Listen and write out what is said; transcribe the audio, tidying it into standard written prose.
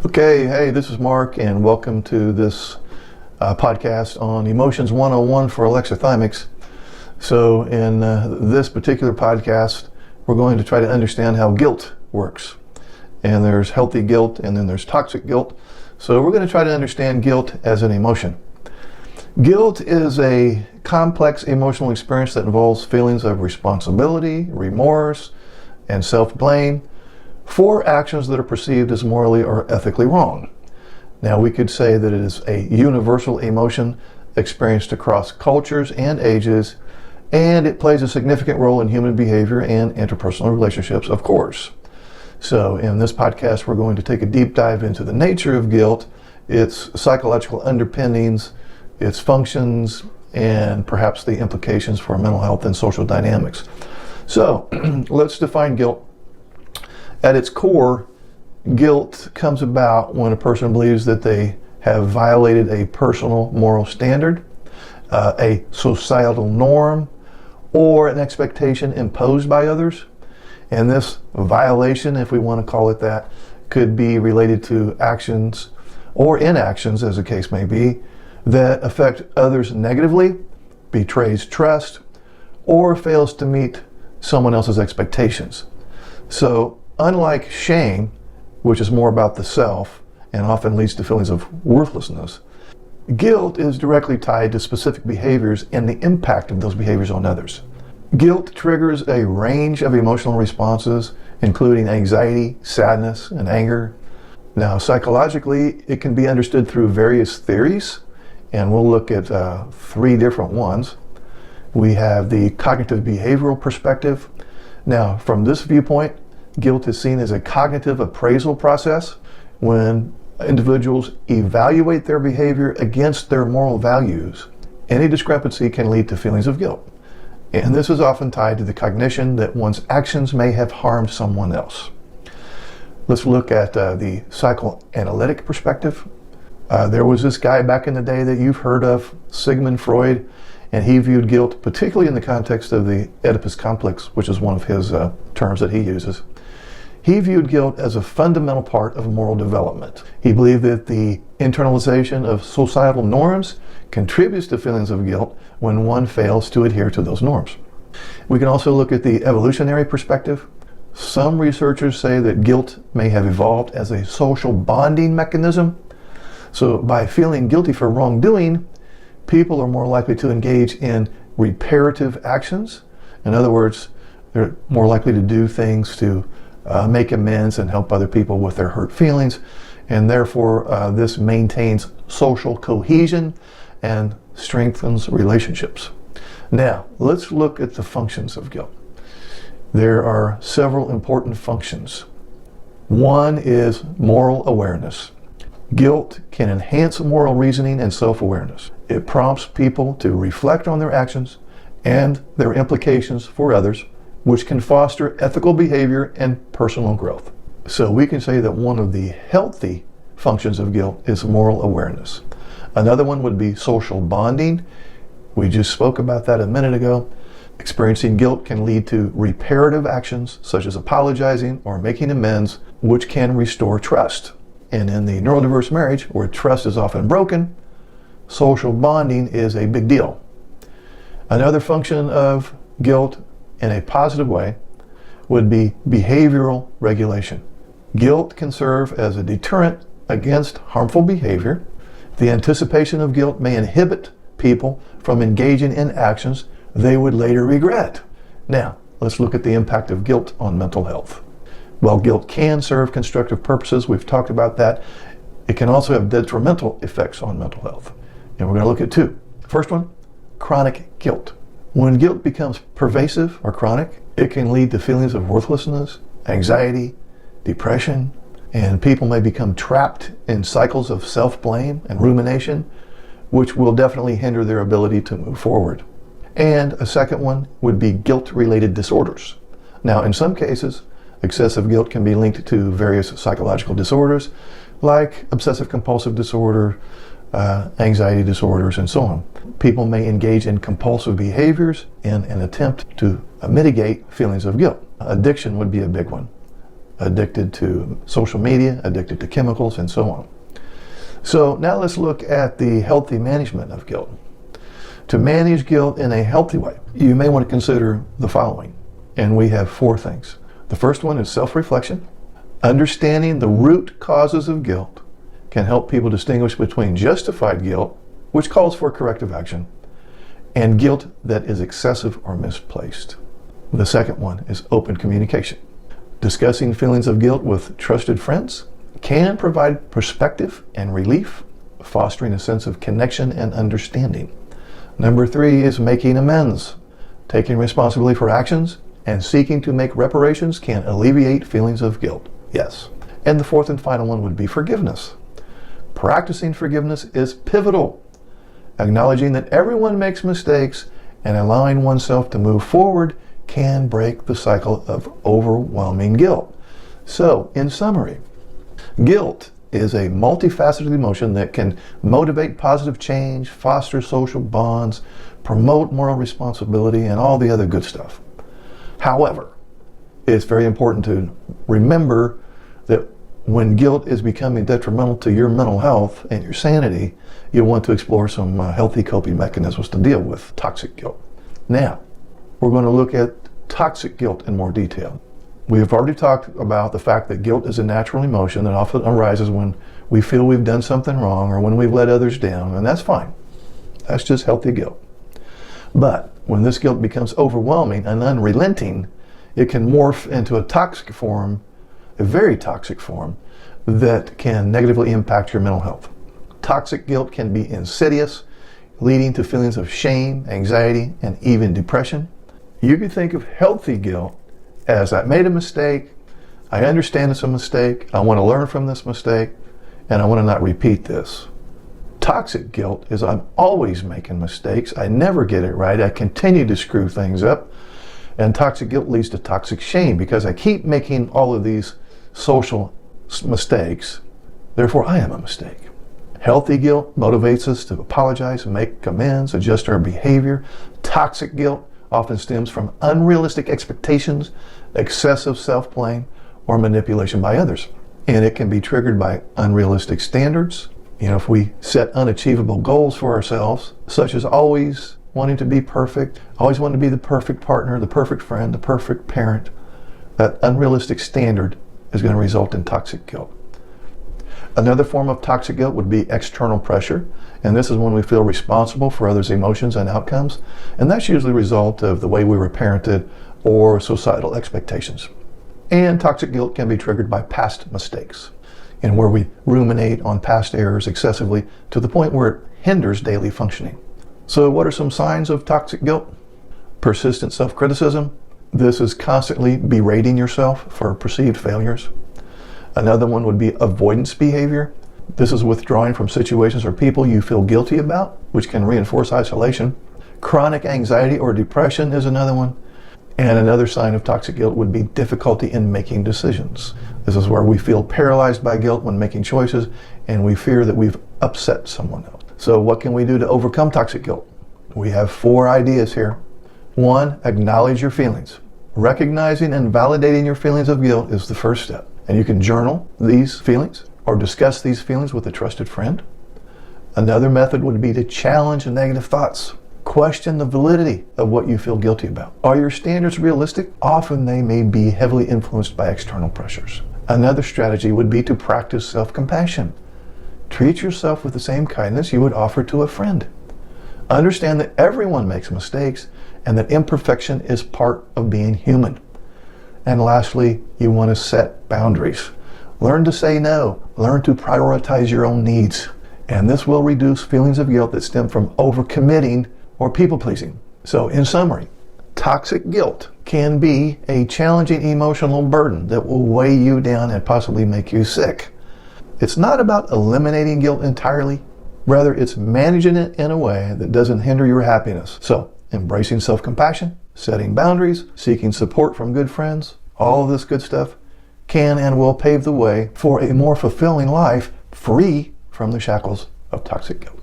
Okay, hey, this is Mark, and welcome to this podcast on Emotions 101 for Alexithymics. So in this particular podcast, we're going to try to understand how guilt works. And there's healthy guilt, and then there's toxic guilt. So we're going to try to understand guilt as an emotion. Guilt is a complex emotional experience that involves feelings of responsibility, remorse, and self-blame for actions that are perceived as morally or ethically wrong. Now, we could say that it is a universal emotion experienced across cultures and ages, and it plays a significant role in human behavior and interpersonal relationships, of course. So in this podcast, we're going to take a deep dive into the nature of guilt, its psychological underpinnings, its functions, and perhaps the implications for mental health and social dynamics. So let's define guilt. At its core, guilt comes about when a person believes that they have violated a personal moral standard, a societal norm, or an expectation imposed by others. And this violation, if we want to call it that, could be related to actions or inactions, as the case may be, that affect others negatively, betrays trust, or fails to meet someone else's expectations. So, unlike shame, which is more about the self and often leads to feelings of worthlessness, guilt is directly tied to specific behaviors and the impact of those behaviors on others. Guilt triggers a range of emotional responses, including anxiety, sadness, and anger. Now, psychologically, it can be understood through various theories, and we'll look at three different ones. We have the cognitive behavioral perspective. Now, from this viewpoint, guilt is seen as a cognitive appraisal process when individuals evaluate their behavior against their moral values. Any discrepancy can lead to feelings of guilt. And this is often tied to the cognition that one's actions may have harmed someone else. Let's look at the psychoanalytic perspective. There was this guy back in the day that you've heard of, Sigmund Freud, and he viewed guilt, particularly in the context of the Oedipus complex, which is one of his terms that he uses. He viewed guilt as a fundamental part of moral development. He believed that the internalization of societal norms contributes to feelings of guilt when one fails to adhere to those norms. We can also look at the evolutionary perspective. Some researchers say that guilt may have evolved as a social bonding mechanism. So by feeling guilty for wrongdoing, people are more likely to engage in reparative actions. In other words, they're more likely to do things to make amends and help other people with their hurt feelings, and therefore this maintains social cohesion and strengthens relationships. Now, let's look at the functions of guilt. There are several important functions. One is moral awareness. Guilt can enhance moral reasoning and self-awareness. It prompts people to reflect on their actions and their implications for others, which can foster ethical behavior and personal growth. So we can say that one of the healthy functions of guilt is moral awareness. Another one would be social bonding. We just spoke about that a minute ago. Experiencing guilt can lead to reparative actions such as apologizing or making amends, which can restore trust. And in the neurodiverse marriage, where trust is often broken, social bonding is a big deal. Another function of guilt in a positive way would be behavioral regulation. Guilt can serve as a deterrent against harmful behavior. The anticipation of guilt may inhibit people from engaging in actions they would later regret. Now, let's look at the impact of guilt on mental health. While guilt can serve constructive purposes, we've talked about that, it can also have detrimental effects on mental health. And we're going to look at two. First one, chronic guilt. When guilt becomes pervasive or chronic, it can lead to feelings of worthlessness, anxiety, depression, and people may become trapped in cycles of self-blame and rumination, which will definitely hinder their ability to move forward. And a second one would be guilt-related disorders. Now, in some cases, excessive guilt can be linked to various psychological disorders like obsessive-compulsive disorder, anxiety disorders, and so on. People may engage in compulsive behaviors in an attempt to mitigate feelings of guilt. Addiction would be a big one. addicted to social media, addicted to chemicals, and so on. So now let's look at the healthy management of guilt. To manage guilt in a healthy way, you may want to consider the following, and we have 4 things. The first one is self-reflection. Understanding the root causes of guilt can help people distinguish between justified guilt, which calls for corrective action, and guilt that is excessive or misplaced. The second one is open communication. Discussing feelings of guilt with trusted friends can provide perspective and relief, fostering a sense of connection and understanding. Number 3 is making amends. Taking responsibility for actions and seeking to make reparations can alleviate feelings of guilt. Yes. And the 4th and final one would be forgiveness. Practicing forgiveness is pivotal. Acknowledging that everyone makes mistakes and allowing oneself to move forward can break the cycle of overwhelming guilt. So, in summary, guilt is a multifaceted emotion that can motivate positive change, foster social bonds, promote moral responsibility, and all the other good stuff. However, it's very important to remember that when guilt is becoming detrimental to your mental health and your sanity, you'll want to explore some healthy coping mechanisms to deal with toxic guilt. Now, we're going to look at toxic guilt in more detail. We have already talked about the fact that guilt is a natural emotion that often arises when we feel we've done something wrong or when we've let others down, and that's fine. That's just healthy guilt. But when this guilt becomes overwhelming and unrelenting, it can morph into a toxic form, a very toxic form, that can negatively impact your mental health. Toxic guilt can be insidious, leading to feelings of shame, anxiety, and even depression. You can think of healthy guilt as I made a mistake, I understand it's a mistake, I want to learn from this mistake, and I want to not repeat this. Toxic guilt is I'm always making mistakes, I never get it right, I continue to screw things up, and toxic guilt leads to toxic shame because I keep making all of these social mistakes, therefore I am a mistake. Healthy guilt motivates us to apologize, make amends, adjust our behavior. Toxic guilt often stems from unrealistic expectations, excessive self-blame, or manipulation by others. And it can be triggered by unrealistic standards. If we set unachievable goals for ourselves, such as always wanting to be perfect, always wanting to be the perfect partner, the perfect friend, the perfect parent, that unrealistic standard is going to result in toxic guilt. Another form of toxic guilt would be external pressure, and this is when we feel responsible for others' emotions and outcomes, and that's usually a result of the way we were parented or societal expectations. And toxic guilt can be triggered by past mistakes, and where we ruminate on past errors excessively to the point where it hinders daily functioning. So what are some signs of toxic guilt? Persistent self-criticism. This is constantly berating yourself for perceived failures. Another one would be avoidance behavior. This is withdrawing from situations or people you feel guilty about, which can reinforce isolation. Chronic anxiety or depression is another one. And another sign of toxic guilt would be difficulty in making decisions. This is where we feel paralyzed by guilt when making choices, and we fear that we've upset someone else. So what can we do to overcome toxic guilt? We have 4 ideas here. 1, acknowledge your feelings. Recognizing and validating your feelings of guilt is the first step. And you can journal these feelings or discuss these feelings with a trusted friend. Another method would be to challenge negative thoughts. Question the validity of what you feel guilty about. Are your standards realistic? Often they may be heavily influenced by external pressures. Another strategy would be to practice self-compassion. Treat yourself with the same kindness you would offer to a friend. Understand that everyone makes mistakes and that imperfection is part of being human. And lastly, you want to set boundaries. Learn to say no. Learn to prioritize your own needs. And this will reduce feelings of guilt that stem from overcommitting or people-pleasing. So in summary, toxic guilt can be a challenging emotional burden that will weigh you down and possibly make you sick. It's not about eliminating guilt entirely. Rather, it's managing it in a way that doesn't hinder your happiness. So, embracing self-compassion, setting boundaries, seeking support from good friends, all of this good stuff can and will pave the way for a more fulfilling life free from the shackles of toxic guilt.